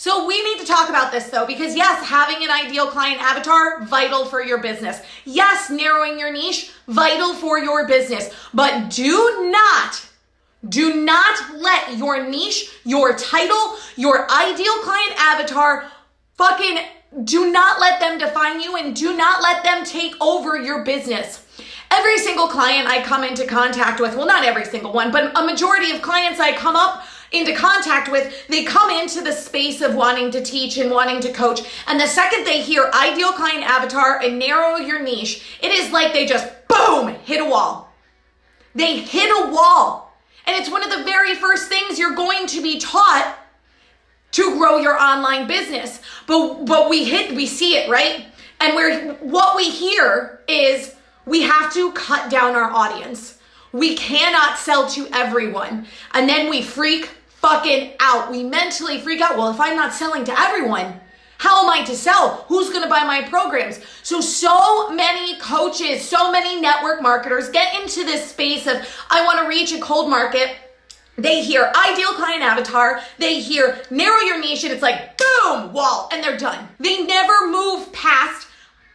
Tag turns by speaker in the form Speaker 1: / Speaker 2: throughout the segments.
Speaker 1: So we need to talk about this though, because yes, having an ideal client avatar, vital for your business. Yes, narrowing your niche, vital for your business. But do not let your niche, your title, your ideal client avatar, do not let them define you, and do not let them take over your business. Every single client I come into contact with, well, not every single one, but a majority of clients I come up into contact with, they come into the space of wanting to teach and wanting to coach. And the second they hear ideal client avatar and narrow your niche, it is like they just, boom, hit a wall. They hit a wall. And it's one of the very first things you're going to be taught to grow your online business. But we see it, right? And what we hear is we have to cut down our audience. We cannot sell to everyone. And then we freak fucking out. We mentally freak out. Well, if I'm not selling to everyone, how am I to sell? Who's going to buy my programs? So many coaches, so many network marketers get into this space of, I want to reach a cold market. They hear ideal client avatar. They hear narrow your niche, and it's like, boom, wall, and they're done. They never move past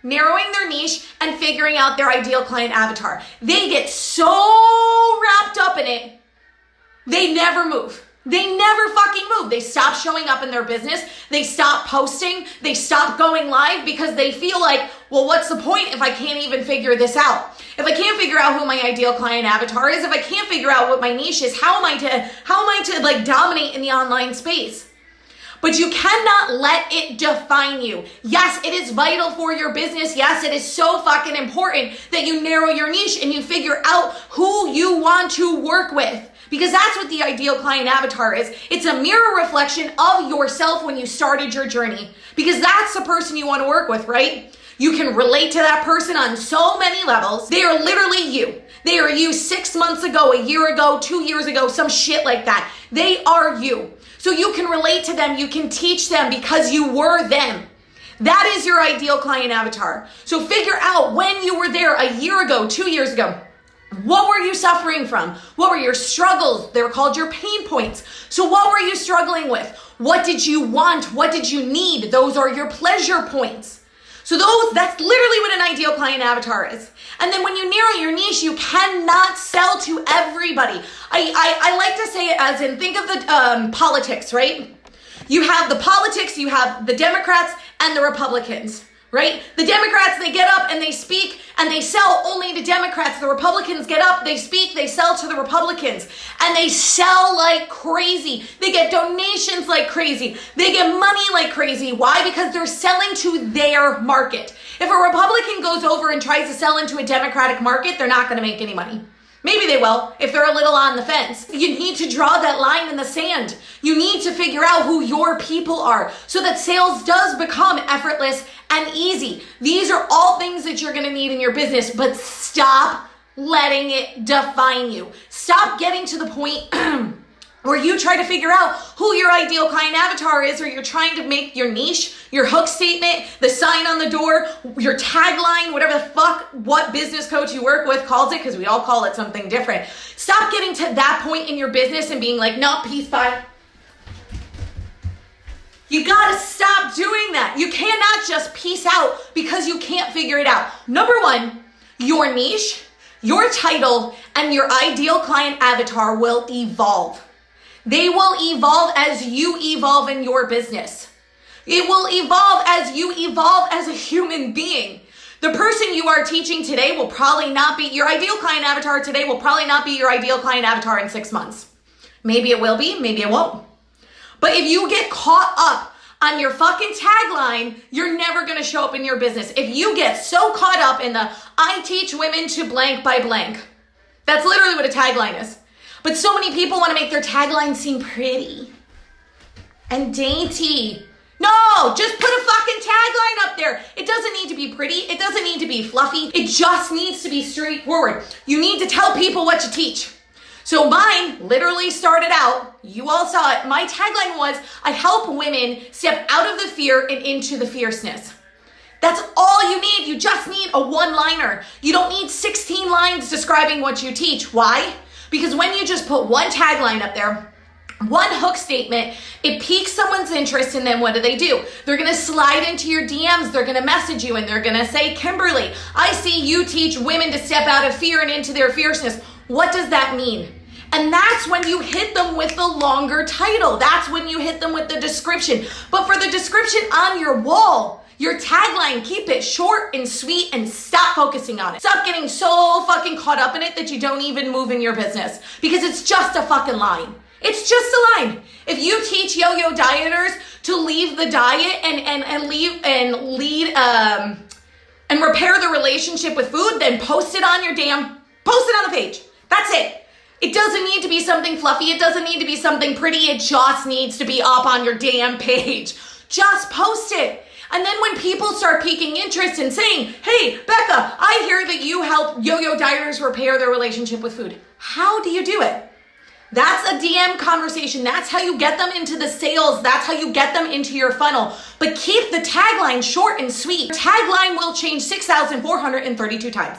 Speaker 1: narrowing their niche and figuring out their ideal client avatar. They get so wrapped up in it, they never move. They never fucking move. They stop showing up in their business. They stop posting. They stop going live because they feel like, well, what's the point if I can't even figure this out? If I can't figure out who my ideal client avatar is, if I can't figure out what my niche is, how am I to like dominate in the online space? But you cannot let it define you. Yes, it is vital for your business. Yes, it is so fucking important that you narrow your niche and you figure out who you want to work with. Because that's what the ideal client avatar is. It's a mirror reflection of yourself when you started your journey. Because that's the person you want to work with, right? You can relate to that person on so many levels. They are literally you. They are you 6 months ago, a year ago, 2 years ago, some shit like that. They are you. So you can relate to them. You can teach them because you were them. That is your ideal client avatar. So figure out when you were there a year ago, 2 years ago. What were you suffering from? What were your struggles? They were called your pain points. So what were you struggling with? What did you want? What did you need? Those are your pleasure points. So that's literally what an ideal client avatar is. And then when you narrow your niche, you cannot sell to everybody. I like to say it as in, think of the politics, right? You have the politics, you have the Democrats and the Republicans. Right? The Democrats, they get up and they speak and they sell only to Democrats. The Republicans get up, they speak, they sell to the Republicans, and they sell like crazy. They get donations like crazy. They get money like crazy. Why? Because they're selling to their market. If a Republican goes over and tries to sell into a Democratic market, they're not going to make any money. Maybe they will if they're a little on the fence. You need to draw that line in the sand. You need to figure out who your people are so that sales does become effortless and easy. These are all things that you're going to need in your business, but stop letting it define you. Stop getting to the point where you try to figure out who your ideal client avatar is, or you're trying to make your niche, your hook statement, the sign on the door, your tagline, whatever the fuck, what business coach you work with calls it, because we all call it something different. Stop getting to that point in your business and being like, no, peace, bye. You gotta stop doing that. You cannot just peace out because you can't figure it out. Number one, your niche, your title, and your ideal client avatar will evolve. They will evolve as you evolve in your business. It will evolve as you evolve as a human being. The person you are teaching today will probably not be your ideal client avatar today, will probably not be your ideal client avatar in 6 months. Maybe it will be, maybe it won't. But if you get caught up on your fucking tagline, you're never gonna show up in your business. If you get so caught up in the, I teach women to blank by blank. That's literally what a tagline is. But so many people want to make their tagline seem pretty and dainty. No, just put a fucking tagline up there. It doesn't need to be pretty. It doesn't need to be fluffy. It just needs to be straightforward. You need to tell people what you teach. So mine literally started out, you all saw it. My tagline was, I help women step out of the fear and into the fierceness. That's all you need. You just need a one-liner. You don't need 16 lines describing what you teach. Why? Because when you just put one tagline up there, One hook statement, it piques someone's interest, and then what do? They're gonna slide into your DMs, they're gonna message you, and they're gonna say, Kimberly, I see you teach women to step out of fear and into their fierceness. What does that mean? And that's when you hit them with the longer title. That's when you hit them with the description. But for the description on your wall, your tagline, keep it short and sweet and stop focusing on it. Stop getting so fucking caught up in it that you don't even move in your business, because it's just a fucking line. It's just a line. If you teach yo-yo dieters to leave the diet and repair the relationship with food, then post it on the page. That's it. It doesn't need to be something fluffy. It doesn't need to be something pretty. It just needs to be up on your damn page. Just post it. And then when people start piquing interest and saying, hey, Becca, I hear that you help yo-yo dieters repair their relationship with food. How do you do it? That's a DM conversation. That's how you get them into the sales. That's how you get them into your funnel. But keep the tagline short and sweet. Tagline will change 6,432 times.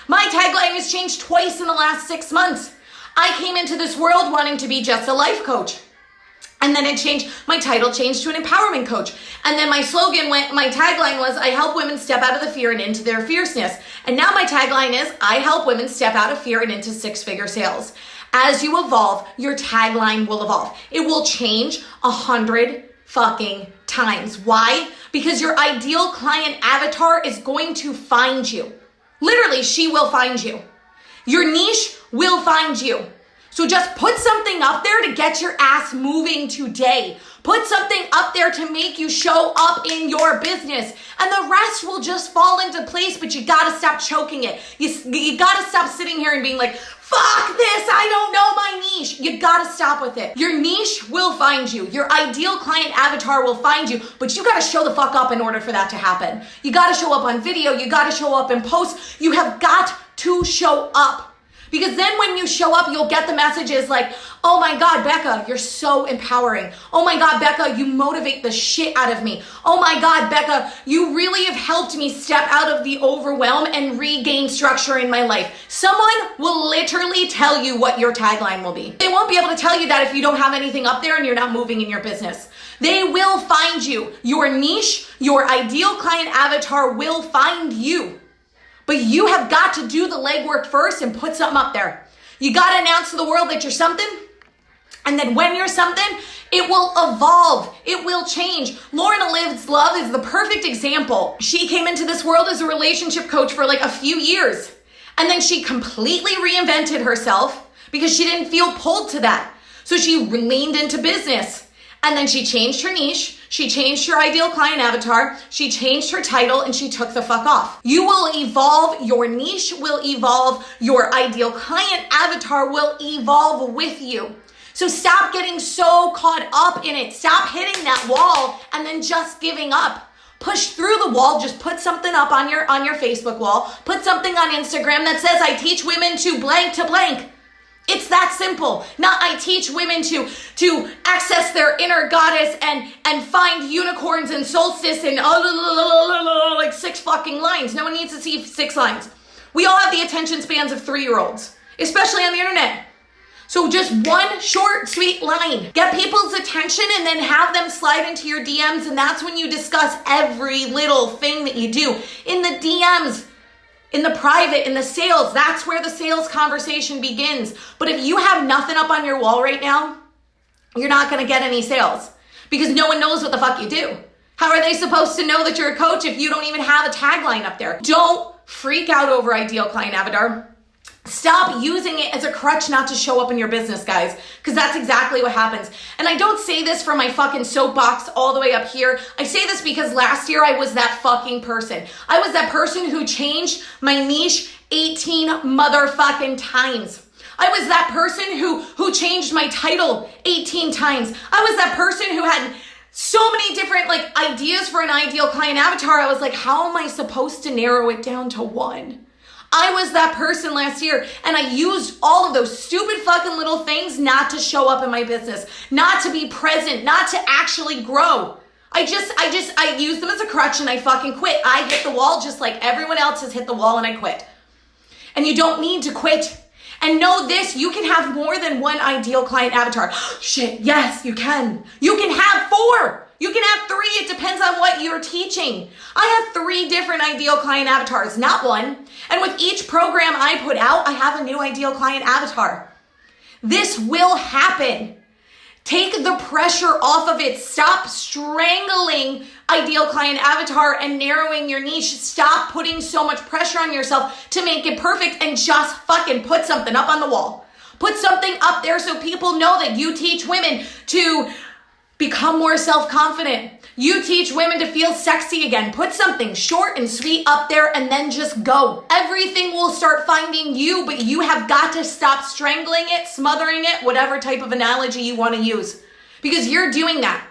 Speaker 1: My tagline has changed twice in the last 6 months. I came into this world wanting to be just a life coach. And then it changed, my title changed to an empowerment coach. And then my tagline was, I help women step out of the fear and into their fierceness. And now my tagline is, I help women step out of fear and into 6-figure sales. As you evolve, your tagline will evolve. It will change 100 fucking times. Why? Because your ideal client avatar is going to find you. Literally, she will find you. Your niche will find you. So just put something up there to get your ass moving today. Put something up there to make you show up in your business, and the rest will just fall into place, but you gotta stop choking it. You gotta stop sitting here and being like, fuck this, I don't know my niche. You gotta stop with it. Your niche will find you. Your ideal client avatar will find you, but you gotta show the fuck up in order for that to happen. You gotta show up on video. You gotta show up in posts. You have got to show up. Because then when you show up, you'll get the messages like, oh my God, Becca, you're so empowering. Oh my God, Becca, you motivate the shit out of me. Oh my God, Becca, you really have helped me step out of the overwhelm and regain structure in my life. Someone will literally tell you what your tagline will be. They won't be able to tell you that if you don't have anything up there and you're not moving in your business. They will find you. Your niche, your ideal client avatar will find you. But you have got to do the legwork first and put something up there. You got to announce to the world that you're something. And then when you're something, it will evolve. It will change. Lorna Lives Love is the perfect example. She came into this world as a relationship coach for like a few years. And then she completely reinvented herself because she didn't feel pulled to that. So she leaned into business. And then she changed her niche. She changed her ideal client avatar. She changed her title, and she took the fuck off. You will evolve. Your niche will evolve. Your ideal client avatar will evolve with you. So stop getting so caught up in it. Stop hitting that wall and then just giving up. Push through the wall. Just put something up on your Facebook wall. Put something on Instagram that says, I teach women to blank to blank. It's that simple. Not I teach women to access their inner goddess and find unicorns and solstice and like 6 fucking lines. No one needs to see 6 lines. We all have the attention spans of 3-year-olds, especially on the internet. So just one short, sweet line. Get people's attention and then have them slide into your DMs, and that's when you discuss every little thing that you do. In the DMs, in the private, in the sales, that's where the sales conversation begins. But if you have nothing up on your wall right now, you're not going to get any sales because no one knows what the fuck you do. How are they supposed to know that you're a coach if you don't even have a tagline up there? Don't freak out over ideal client avatar. Stop using it as a crutch not to show up in your business, guys, because that's exactly what happens. And I don't say this from my fucking soapbox all the way up here. I say this because last year I was that fucking person. I was that person who changed my niche 18 motherfucking times. I was that person who changed my title 18 times. I was that person who had so many different ideas for an ideal client avatar. I was like, how am I supposed to narrow it down to one? I was that person last year, and I used all of those stupid fucking little things not to show up in my business, not to be present, not to actually grow. I used them as a crutch and I fucking quit. I hit the wall just like everyone else has hit the wall and I quit. And you don't need to quit. And know this, you can have more than one ideal client avatar. Shit, yes, you can. You can have 4. You can have 3. It depends on what you're teaching. I have 3 different ideal client avatars, not 1. And with each program I put out, I have a new ideal client avatar. This will happen. Take the pressure off of it. Stop strangling ideal client avatar and narrowing your niche. Stop putting so much pressure on yourself to make it perfect and just fucking put something up on the wall. Put something up there so people know that you teach women to become more self-confident. You teach women to feel sexy again. Put something short and sweet up there and then just go. Everything will start finding you, but you have got to stop strangling it, smothering it, whatever type of analogy you want to use. Because you're doing that.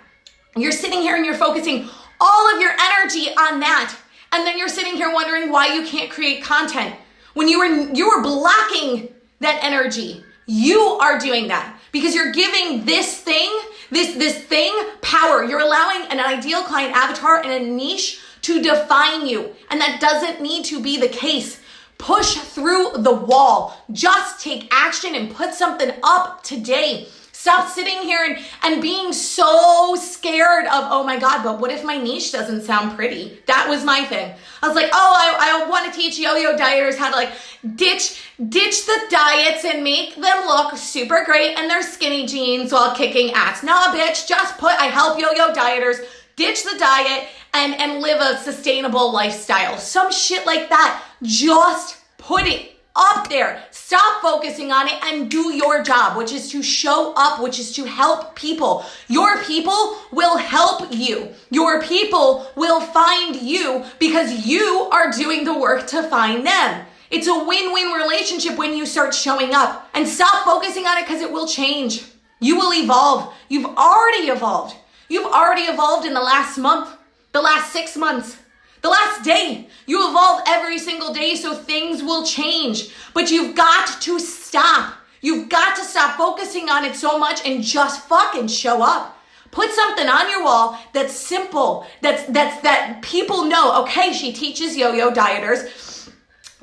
Speaker 1: You're sitting here and you're focusing all of your energy on that. And then you're sitting here wondering why you can't create content. When you were blocking that energy. You are doing that because you're giving this thing power. You're allowing an ideal client avatar and a niche to define you. And that doesn't need to be the case. Push through the wall. Just take action and put something up today. Stop sitting here and being so scared of, oh my God, but what if my niche doesn't sound pretty? That was my thing. I was like, I want to teach yo-yo dieters how to like ditch the diets and make them look super great in their skinny jeans while kicking ass. Nah, bitch, I help yo-yo dieters ditch the diet and live a sustainable lifestyle. Some shit like that. Just put it up there. Stop focusing on it and do your job, which is to show up, which is to help people. Your people will help you. Your people will find you because you are doing the work to find them. It's a win-win relationship when you start showing up. And stop focusing on it because it will change. You will evolve. You've already evolved. You've already evolved in the last month, the last 6 months. The last day. You evolve every single day, so things will change. But you've got to stop. You've got to stop focusing on it so much and just fucking show up. Put something on your wall that's simple, that people know, okay, she teaches yo-yo dieters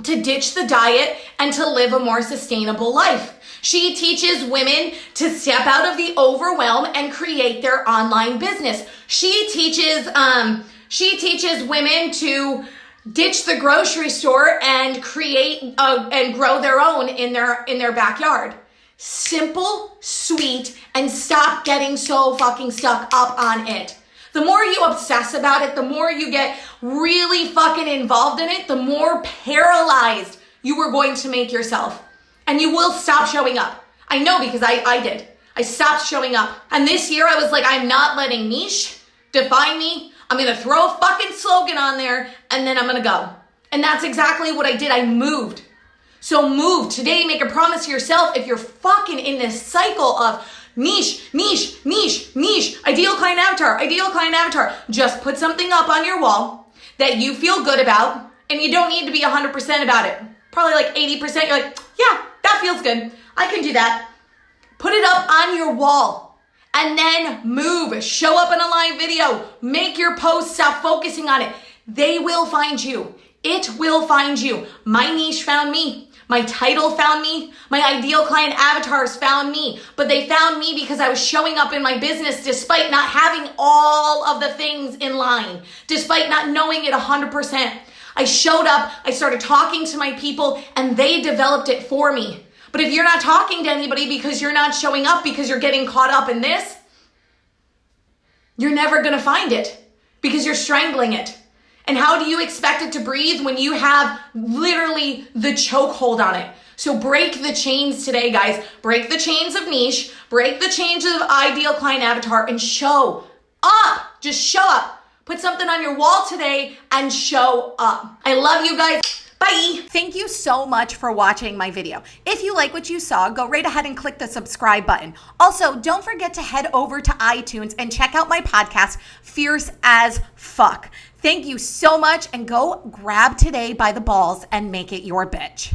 Speaker 1: to ditch the diet and to live a more sustainable life. She teaches women to step out of the overwhelm and create their online business. She teaches women to ditch the grocery store and create and grow their own in their backyard. Simple, sweet, and stop getting so fucking stuck up on it. The more you obsess about it, the more you get really fucking involved in it, the more paralyzed you are going to make yourself. And you will stop showing up. I know because I did. I stopped showing up. And this year I was like, I'm not letting niche define me. I'm going to throw a fucking slogan on there and then I'm going to go. And that's exactly what I did. I moved. So move today. Make a promise to yourself. If you're fucking in this cycle of niche, ideal client avatar, just put something up on your wall that you feel good about. And you don't need to be 100% about it. Probably like 80%. You're like, yeah, that feels good. I can do that. Put it up on your wall. And then move, show up in a live video, make your post, stop focusing on it. They will find you. It will find you. My niche found me. My title found me. My ideal client avatars found me. But they found me because I was showing up in my business despite not having all of the things in line, despite not knowing it 100%. I showed up, I started talking to my people, and they developed it for me. But if you're not talking to anybody because you're not showing up because you're getting caught up in this, you're never going to find it because you're strangling it. And how do you expect it to breathe when you have literally the chokehold on it? So break the chains today, guys. Break the chains of niche, break the chains of ideal client avatar, and show up. Just show up. Put something on your wall today and show up. I love you guys. Bye. Thank you so much for watching my video. If you like what you saw, go right ahead and click the subscribe button. Also, don't forget to head over to iTunes and check out my podcast, Fierce as Fuck. Thank you so much, and go grab today by the balls and make it your bitch.